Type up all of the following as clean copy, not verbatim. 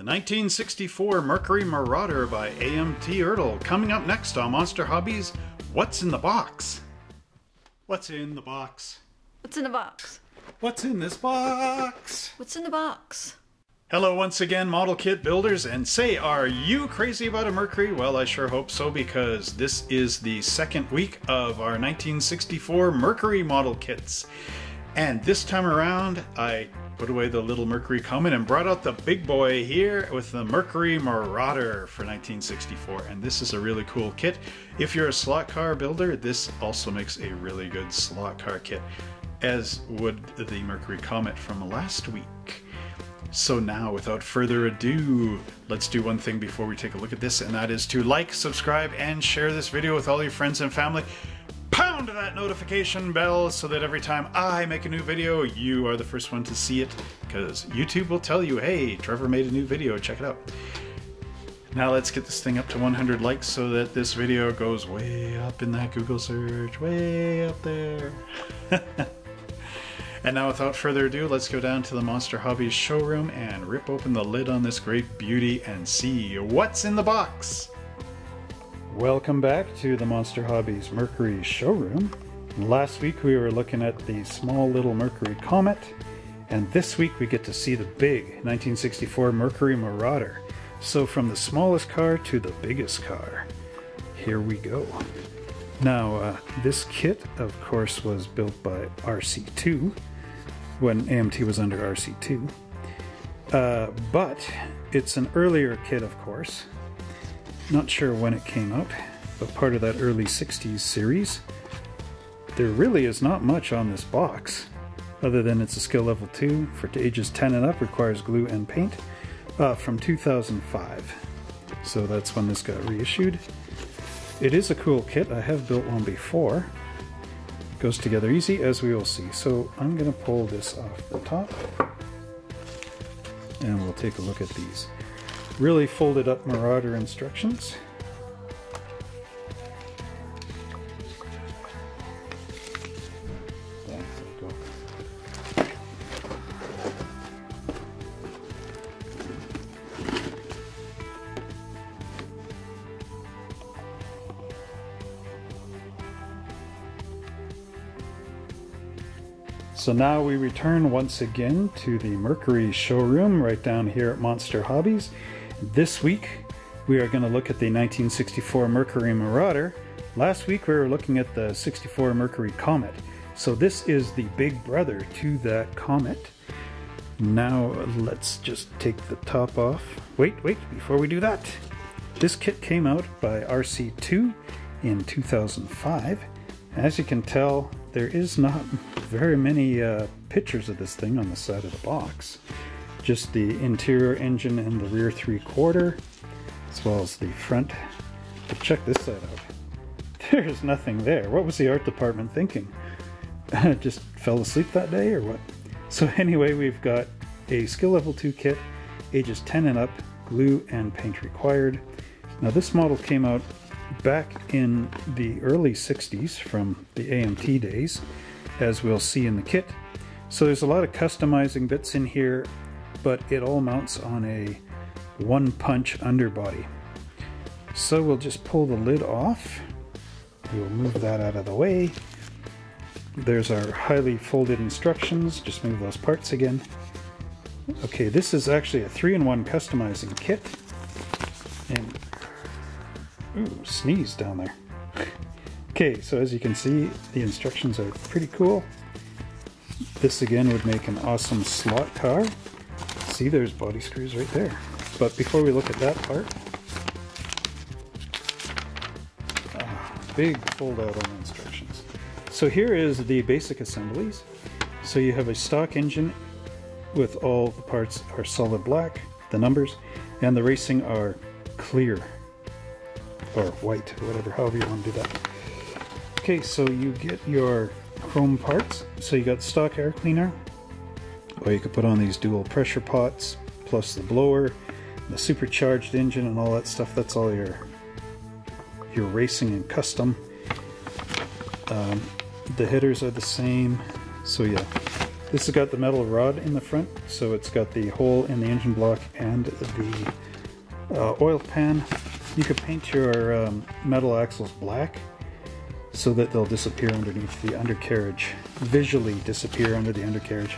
The 1964 Mercury Marauder by AMT. Coming up next on Monster Hobbies, What's in the Box? What's in the box? What's in the box? What's in this box? What's in the box? Hello once again, model kit builders, and say, are you crazy about a Mercury? Well, I sure hope so, because this is the second week of our 1964 Mercury model kits. And this time around, I put away the little Mercury Comet and brought out the big boy here with the Mercury Marauder for 1964. And this is a really cool kit. If you're a slot car builder, this also makes a really good slot car kit, as would the Mercury Comet from last week. So now, without further ado, let's do one thing before we take a look at this, and that is to like, subscribe, and share this video with all your friends and family. Pound that notification bell so that every time I make a new video, you are the first one to see it, because YouTube will tell you, hey, Trevor made a new video, check it out. Now let's get this thing up to 100 likes so that this video goes way up in that Google search, way up there. And now, without further ado, let's go down to the Monster Hobbies showroom and rip open the lid on this great beauty and see what's in the box. Welcome back to the Monster Hobbies Mercury showroom. Last week we were looking at the small little Mercury Comet, and this week we get to see the big 1964 Mercury Marauder. So from the smallest car to the biggest car. Here we go. Now, this kit, of course, was built by RC2 when AMT was under RC2. But it's an earlier kit, of course. Not sure when it came out, but part of that early 60s series. There really is not much on this box, other than it's a skill level 2 for ages 10 and up, requires glue and paint, from 2005. So that's when this got reissued. It is a cool kit. I have built one before. Goes together easy, as we will see. So I'm going to pull this off the top, and we'll take a look at these really folded up Marauder instructions. There we go. So now we return once again to the Mercury showroom right down here at Monster Hobbies. This week we are going to look at the 1964 Mercury Marauder. Last week we were looking at the 64 Mercury Comet. So this is the big brother to that Comet. Now let's just take the top off. Wait, before we do that. This kit came out by RC2 in 2005. As you can tell, there is not very many pictures of this thing on the side of the box. Just the interior engine and the rear 3/4, as well as the front. But check this side out. There's nothing there. What was the art department thinking? Just fell asleep that day or what? So anyway, we've got a skill level 2 kit, ages 10 and up, glue and paint required. Now this model came out back in the early 60s from the AMT days, as we'll see in the kit. So there's a lot of customizing bits in here, but it all mounts on a one-punch underbody. So we'll just pull the lid off. We'll move that out of the way. There's our highly folded instructions. Just move those parts again. Okay, this is actually a 3-in-1 customizing kit. And ooh, sneeze down there. Okay, so as you can see, the instructions are pretty cool. This again would make an awesome slot car. See, there's body screws right there. But before we look at that part, big fold out on the instructions. So here is the basic assemblies. So you have a stock engine with all the parts are solid black, the numbers, and the racing are clear. Or white, whatever, however you want to do that. Okay, so you get your chrome parts. So you got stock air cleaner, or you could put on these dual pressure pots, plus the blower, the supercharged engine and all that stuff. That's all your racing and custom. The headers are the same. So yeah, This has got the metal rod in the front, so it's got the hole in the engine block and the oil pan. You could paint your metal axles black so that they'll disappear underneath the undercarriage, visually disappear under the undercarriage.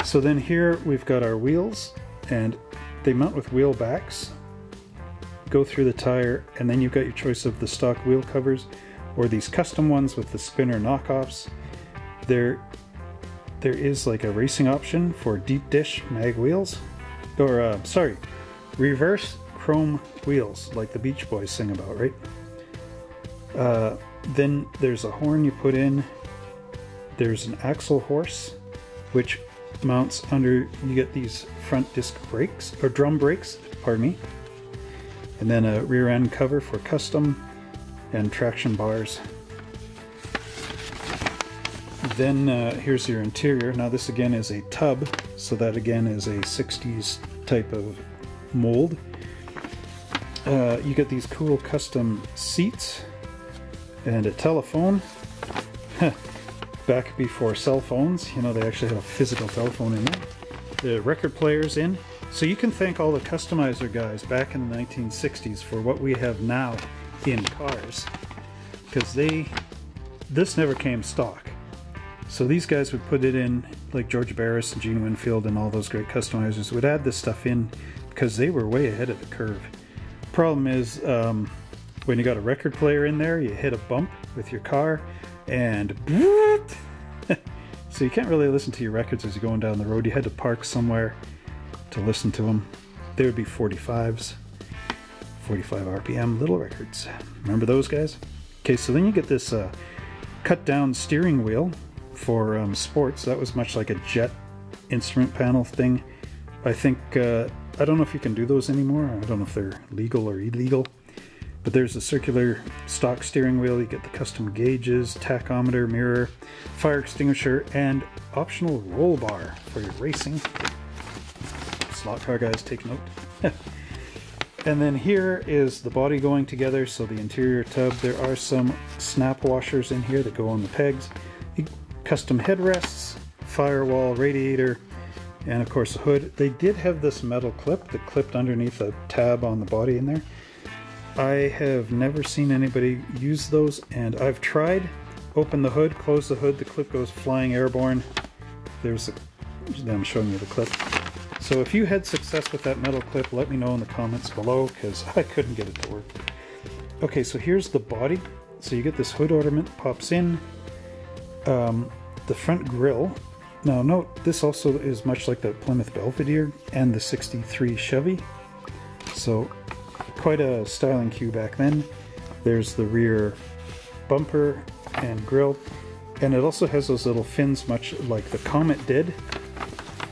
So then here we've got our wheels, and they mount with wheel backs, go through the tire, and then you've got your choice of the stock wheel covers or these custom ones with the spinner knockoffs. There is like a racing option for deep dish mag wheels, or sorry, reverse chrome wheels like the Beach Boys sing about, right? Then there's a horn you put in. There's an axle horse, which mounts under, you get these front disc brakes, or drum brakes, pardon me. And then a rear end cover for custom and traction bars. Then here's your interior. Now this again is a tub, so that again is a 60s type of mold. You get these cool custom seats and a telephone. Back before cell phones, you know, they actually have a physical telephone in there. The record player's in. So you can thank all the customizer guys back in the 1960s for what we have now in cars, because this never came stock. So these guys would put it in, like George Barris and Gene Winfield and all those great customizers would add this stuff in because they were way ahead of the curve. Problem is, when you got a record player in there, you hit a bump with your car and so you can't really listen to your records as you're going down the road. You had to park somewhere to listen to them. They would be 45s, 45 RPM little records. Remember those guys? Okay, so then you get this cut down steering wheel for sports. That was much like a jet instrument panel thing. I think, I don't know if you can do those anymore. I don't know if they're legal or illegal. But there's a circular stock steering wheel. You get the custom gauges, tachometer, mirror, fire extinguisher, and optional roll bar for your racing. Slot car guys, take note. And then here is the body going together, so the interior tub. There are some snap washers in here that go on the pegs. Custom headrests, firewall, radiator, and of course the hood. They did have this metal clip that clipped underneath a tab on the body in there. I have never seen anybody use those, and I've tried. Open the hood, close the hood, the clip goes flying airborne. I'm showing you the clip. So if you had success with that metal clip, let me know in the comments below, because I couldn't get it to work. Okay, so here's the body. So you get this hood ornament, pops in. The front grille. Now note, this also is much like the Plymouth Belvedere and the 63 Chevy. So quite a styling cue back then. There's the rear bumper and grille, and it also has those little fins much like the Comet did.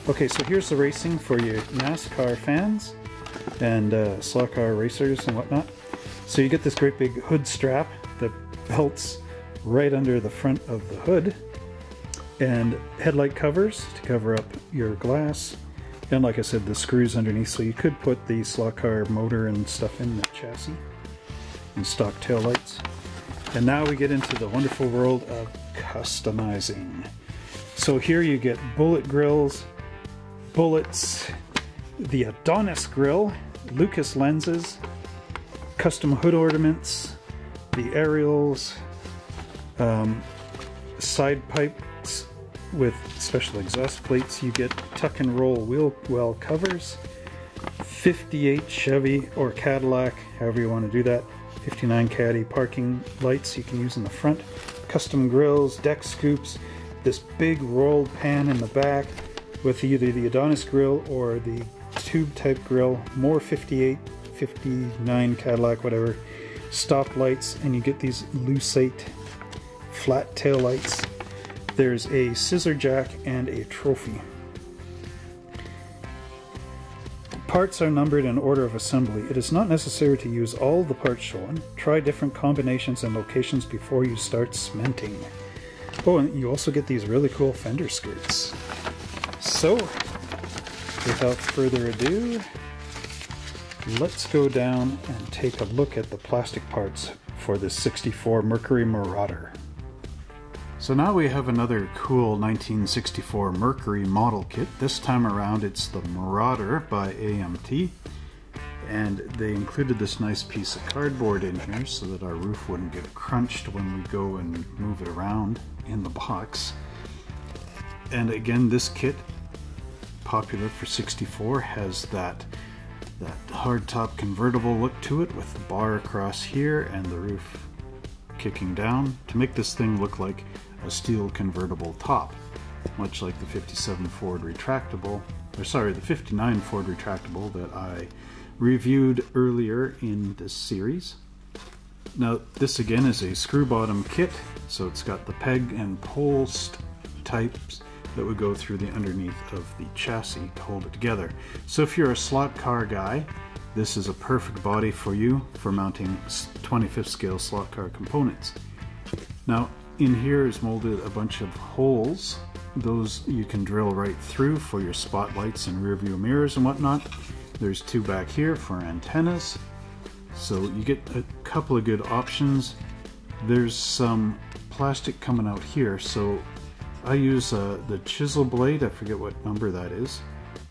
Okay, so here's the racing for your NASCAR fans and slot car racers and whatnot. So you get this great big hood strap that belts right under the front of the hood, and headlight covers to cover up your glass. And like I said, the screws underneath, so you could put the slot car motor and stuff in the chassis, and stock taillights. And now we get into the wonderful world of customizing. So here you get bullet grills, bullets, the Adonis grill, Lucas lenses, custom hood ornaments, the aerials, side pipes with special exhaust plates. You get tuck and roll wheel well covers, 58 Chevy or Cadillac, however you want to do that, 59 Caddy parking lights you can use in the front, custom grills, deck scoops, this big rolled pan in the back with either the Adonis grill or the tube type grill, more 58, 59 Cadillac, whatever, stop lights, and you get these lucite flat tail lights. There's a scissor jack and a trophy. Parts are numbered in order of assembly. It is not necessary to use all the parts shown. Try different combinations and locations before you start cementing. Oh, and you also get these really cool fender skirts. So, without further ado, let's go down and take a look at the plastic parts for this '64 Mercury Marauder. So now we have another cool 1964 Mercury model kit. This time around it's the Marauder by AMT. And they included this nice piece of cardboard in here so that our roof wouldn't get crunched when we go and move it around in the box. And again, this kit, popular for 64, has that hardtop convertible look to it with the bar across here and the roof kicking down to make this thing look like a steel convertible top, much like the 57 Ford retractable, or sorry, the 59 Ford retractable that I reviewed earlier in this series. Now this again is a screw bottom kit, so it's got the peg and post types that would go through the underneath of the chassis to hold it together. So if you're a slot car guy, this is a perfect body for you for mounting 25th scale slot car components. Now in here is molded a bunch of holes. Those you can drill right through for your spotlights and rear view mirrors and whatnot. There's two back here for antennas. So you get a couple of good options. There's some plastic coming out here, so I use the chisel blade, I forget what number that is,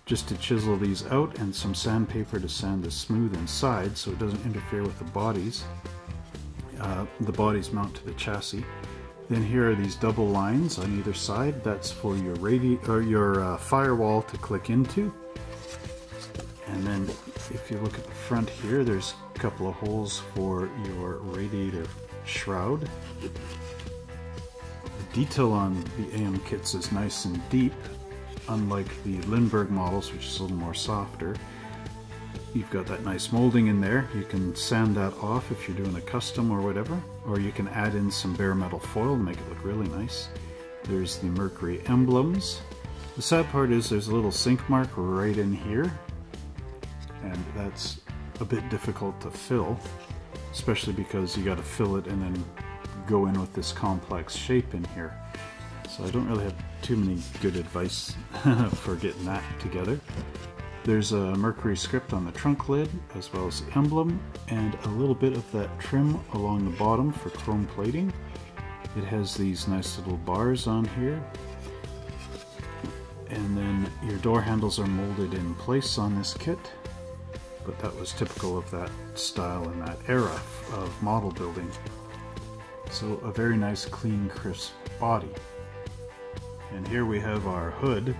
just to chisel these out, and some sandpaper to sand the smooth inside so it doesn't interfere with the bodies. The bodies mount to the chassis. Then here are these double lines on either side. That's for your firewall to click into. And then if you look at the front here, there's a couple of holes for your radiator shroud. Detail on the AM kits is nice and deep, unlike the Lindbergh models, which is a little more softer. You've got that nice molding in there. You can sand that off if you're doing a custom or whatever, or you can add in some bare metal foil to make it look really nice. There's the Mercury emblems. The sad part is there's a little sink mark right in here, and that's a bit difficult to fill, especially because you got to fill it and then go in with this complex shape in here. So I don't really have too many good advice for getting that together. There's a Mercury script on the trunk lid, as well as the emblem, and a little bit of that trim along the bottom for chrome plating. It has these nice little bars on here. And then your door handles are molded in place on this kit, but that was typical of that style and that era of model building. So a very nice, clean, crisp body. And here we have our hood,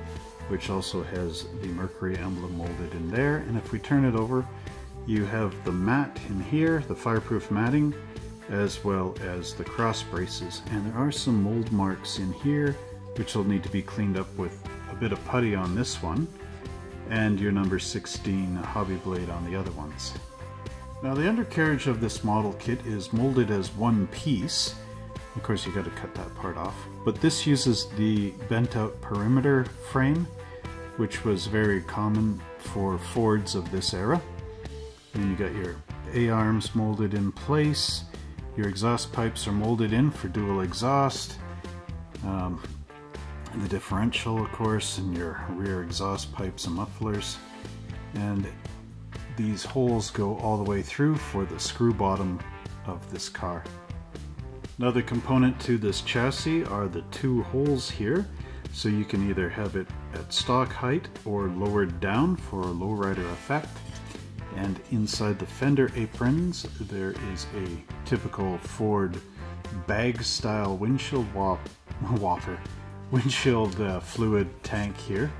which also has the Mercury emblem molded in there. And if we turn it over, you have the mat in here, the fireproof matting, as well as the cross braces. And there are some mold marks in here, which will need to be cleaned up with a bit of putty on this one, and your number 16 hobby blade on the other ones. Now the undercarriage of this model kit is molded as one piece. Of course you got to cut that part off. But this uses the bent out perimeter frame, which was very common for Fords of this era. And you got your A-arms molded in place. Your exhaust pipes are molded in for dual exhaust. The differential, of course, and your rear exhaust pipes and mufflers. And these holes go all the way through for the screw bottom of this car. Another component to this chassis are the two holes here, so you can either have it at stock height or lowered down for a lowrider effect. And inside the fender aprons there is a typical Ford bag style windshield fluid tank here.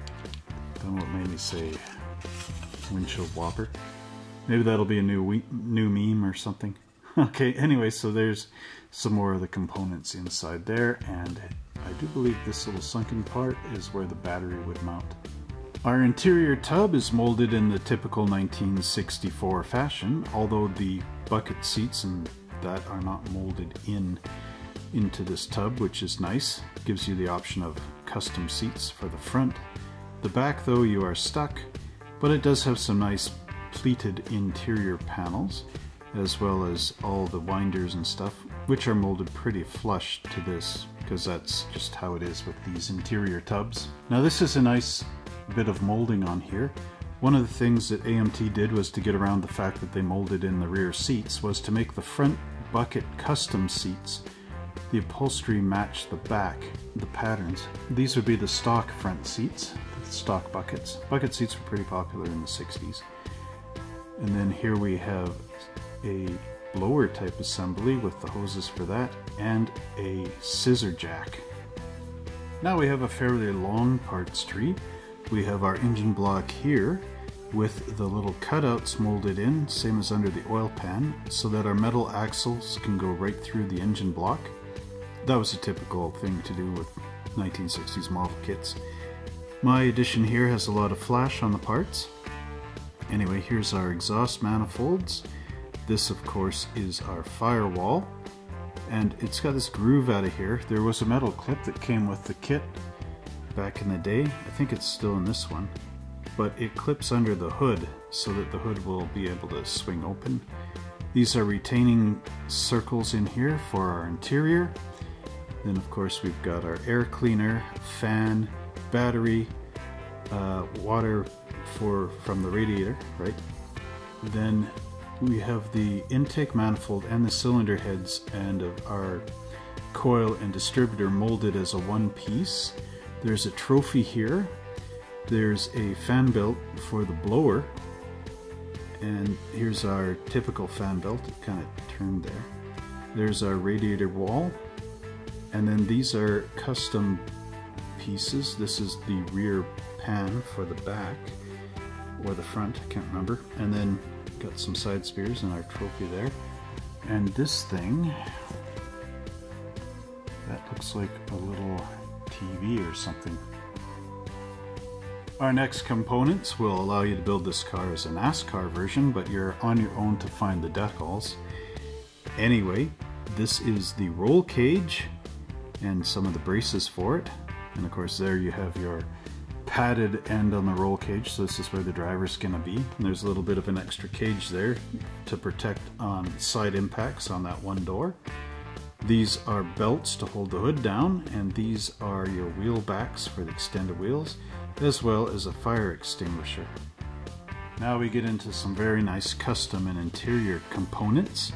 Don't know what made me say windshield whopper. Maybe that'll be a new meme or something. Okay, anyway, so there's some more of the components inside there, and I do believe this little sunken part is where the battery would mount. Our interior tub is molded in the typical 1964 fashion, although the bucket seats and that are not molded into this tub, which is nice. Gives you the option of custom seats for the front. The back, though, you are stuck, but it does have some nice pleated interior panels, as well as all the winders and stuff, which are molded pretty flush to this, because that's just how it is with these interior tubs. Now this is a nice bit of molding on here. One of the things that AMT did was to get around the fact that they molded in the rear seats, was to make the front bucket custom seats the upholstery matched the back, the patterns. These would be the stock front seats, the stock buckets. Bucket seats were pretty popular in the 60s. And then here we have a blower type assembly with the hoses for that, and a scissor jack. Now we have a fairly long parts tree. We have our engine block here with the little cutouts molded in, same as under the oil pan, so that our metal axles can go right through the engine block. That was a typical thing to do with 1960s model kits. My edition here has a lot of flash on the parts. Anyway, here's our exhaust manifolds. This, of course, is our firewall, and it's got this groove out of here. There was a metal clip that came with the kit back in the day. I think it's still in this one, but it clips under the hood so that the hood will be able to swing open. These are retaining circles in here for our interior. Then, of course, we've got our air cleaner, fan, battery, water from the radiator, right? Then we have the intake manifold and the cylinder heads and our coil and distributor molded as a one piece. There's a trophy here. There's a fan belt for the blower, and here's our typical fan belt. It kind of turned there. There's our radiator wall, and then these are custom pieces. This is the rear pan for the back, or the front, I can't remember. And then got some side spears and our trophy there. And this thing, that looks like a little TV or something. Our next components will allow you to build this car as a NASCAR version, but you're on your own to find the decals. Anyway, this is the roll cage and some of the braces for it. And of course there you have your padded end on the roll cage, so this is where the driver's gonna be. And there's a little bit of an extra cage there to protect on side impacts on that one door. These are belts to hold the hood down, and these are your wheel backs for the extended wheels, as well as a fire extinguisher. Now we get into some very nice custom and interior components.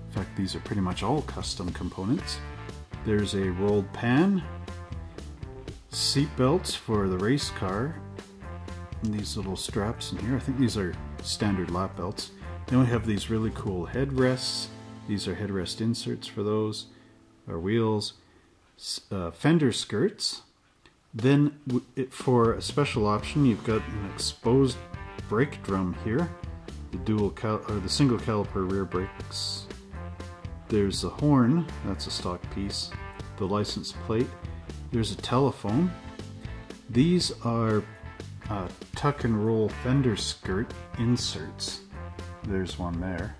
In fact, these are pretty much all custom components. There's a rolled pan, seat belts for the race car, and these little straps in here. I think these are standard lap belts. Then we have these really cool headrests. These are headrest inserts for those. Our wheels, fender skirts. Then for a special option, you've got an exposed brake drum here. The single caliper rear brakes. There's a horn, that's a stock piece. The license plate. There's a telephone. These are tuck and roll fender skirt inserts. There's one there.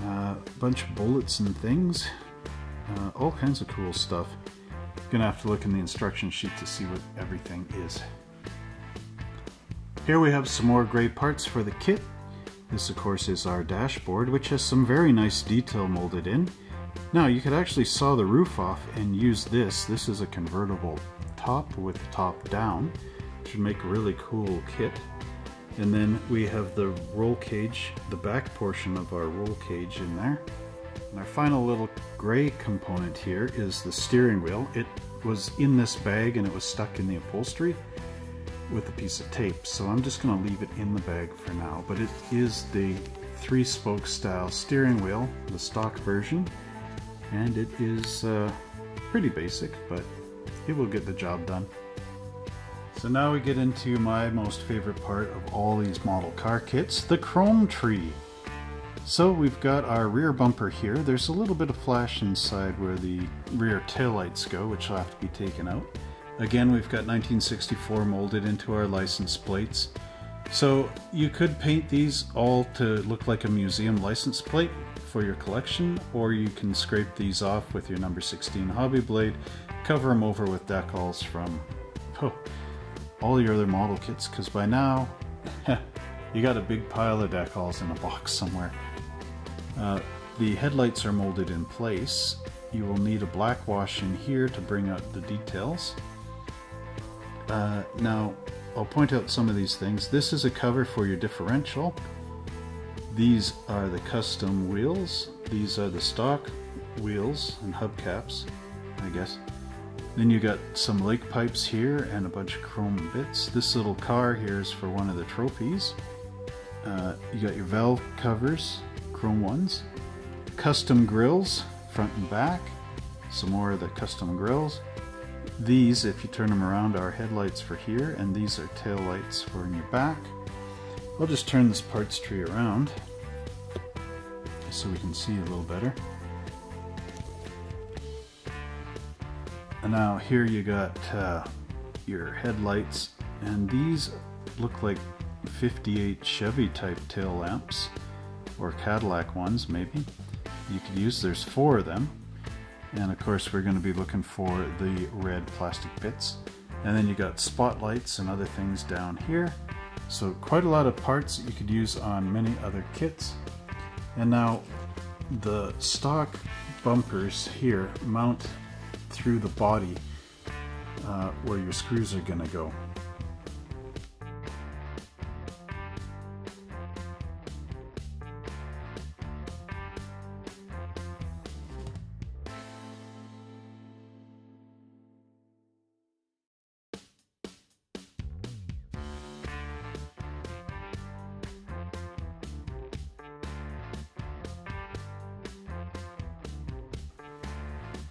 A bunch of bullets and things. All kinds of cool stuff. Gonna have to look in the instruction sheet to see what everything is. Here we have some more gray parts for the kit. This, of course, is our dashboard, which has some very nice detail molded in. Now, you could actually saw the roof off and use this. This is a convertible top with the top down. Should make a really cool kit. And then we have the roll cage, the back portion of our roll cage in there. And our final little gray component here is the steering wheel. It was in this bag and it was stuck in the upholstery with a piece of tape. So I'm just going to leave it in the bag for now. But it is the 3-spoke style steering wheel, the stock version. And it is pretty basic, but it will get the job done. So now we get into my most favorite part of all these model car kits, the chrome tree. So we've got our rear bumper here. There's a little bit of flash inside where the rear taillights go, which will have to be taken out. Again, we've got 1964 molded into our license plates. So you could paint these all to look like a museum license plate for your collection, or you can scrape these off with your number 16 hobby blade, cover them over with decals from all your other model kits, because by now you got a big pile of decals in a box somewhere. The headlights are molded in place. You will need a black wash in here to bring out the details. Now I'll point out some of these things. This is a cover for your differential. These are the custom wheels. These are the stock wheels and hubcaps, I guess. Then you got some lake pipes here and a bunch of chrome bits. This little car here is for one of the trophies. You got your valve covers, chrome ones. Custom grills, front and back. Some more of the custom grills. These, if you turn them around, are headlights for here, and these are tail lights for in your back. I'll just turn this parts tree around so we can see a little better. And now here you got your headlights, and these look like 58 Chevy type tail lamps, or Cadillac ones maybe. You could use, there's 4 of them. And of course we're going to be looking for the red plastic bits. And then you got spotlights and other things down here. So quite a lot of parts that you could use on many other kits. And now the stock bumpers here mount through the body where your screws are going to go.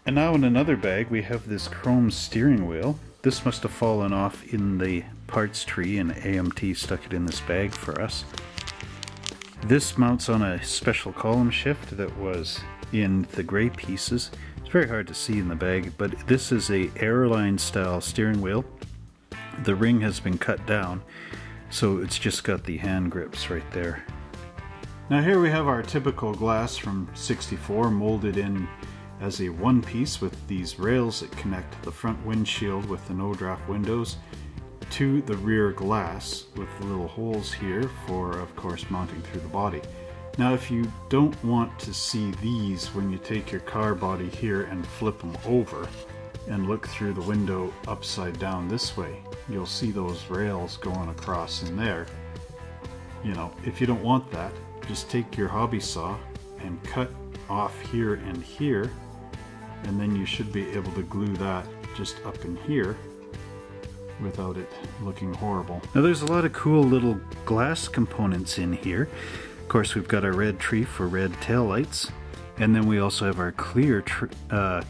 And now in another bag we have this chrome steering wheel. This must have fallen off in the parts tree, and AMT stuck it in this bag for us. This mounts on a special column shift that was in the gray pieces. It's very hard to see in the bag, but this is a airline style steering wheel. The ring has been cut down, so it's just got the hand grips right there. Now here we have our typical glass from '64 molded in as a one piece with these rails that connect the front windshield with the no draft windows to the rear glass, with little holes here for, of course, mounting through the body. Now if you don't want to see these when you take your car body here and flip them over and look through the window upside down this way, you'll see those rails going across in there. You know, if you don't want that, just take your hobby saw and cut off here and here, and then you should be able to glue that just up in here without it looking horrible. Now there's a lot of cool little glass components in here. Of course we've got our red tree for red taillights, and then we also have our clear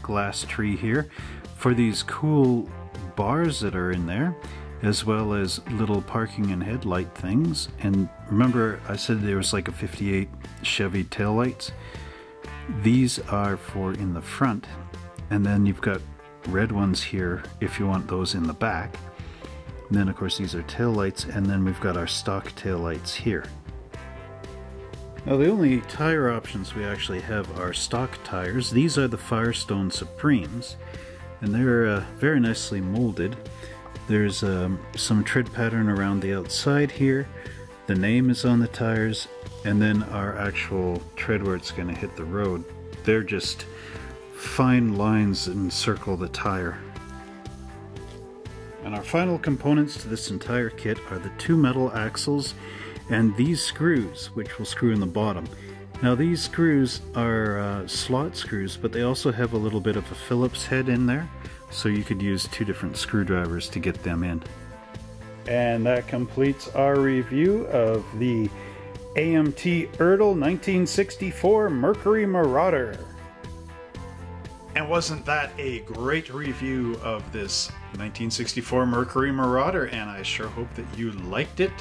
glass tree here for these cool bars that are in there, as well as little parking and headlight things. And remember I said there was like a 58 Chevy taillights? These are for in the front, and then you've got red ones here if you want those in the back. And then of course these are tail lights, and then we've got our stock tail lights here. Now the only tire options we actually have are stock tires. These are the Firestone Supremes, and they're very nicely molded. There's some tread pattern around the outside here. The name is on the tires, and then our actual tread where it's going to hit the road. They're just fine lines that encircle the tire. And our final components to this entire kit are the 2 metal axles and these screws, which will screw in the bottom. Now these screws are slot screws, but they also have a little bit of a Phillips head in there, so you could use 2 different screwdrivers to get them in. And that completes our review of the AMT Ertl 1964 Mercury Marauder. And wasn't that a great review of this 1964 Mercury Marauder? And I sure hope that you liked it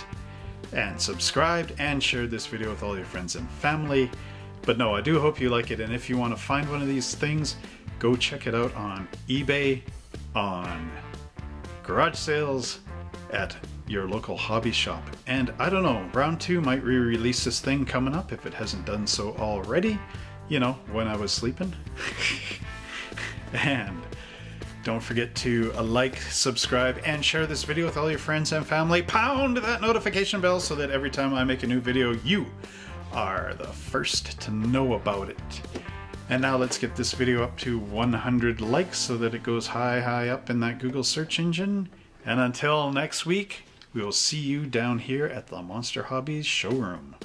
and subscribed and shared this video with all your friends and family. But no, I do hope you like it, and if you want to find one of these things, go check it out on eBay, on garage sales, at your local hobby shop. And I don't know, round 2 might re-release this thing coming up if it hasn't done so already, you know, when I was sleeping. And don't forget to like, subscribe, and share this video with all your friends and family. Pound that notification bell so that every time I make a new video, you are the first to know about it. And now let's get this video up to 100 likes so that it goes high up in that Google search engine. And until next week, we will see you down here at the Monster Hobbies showroom.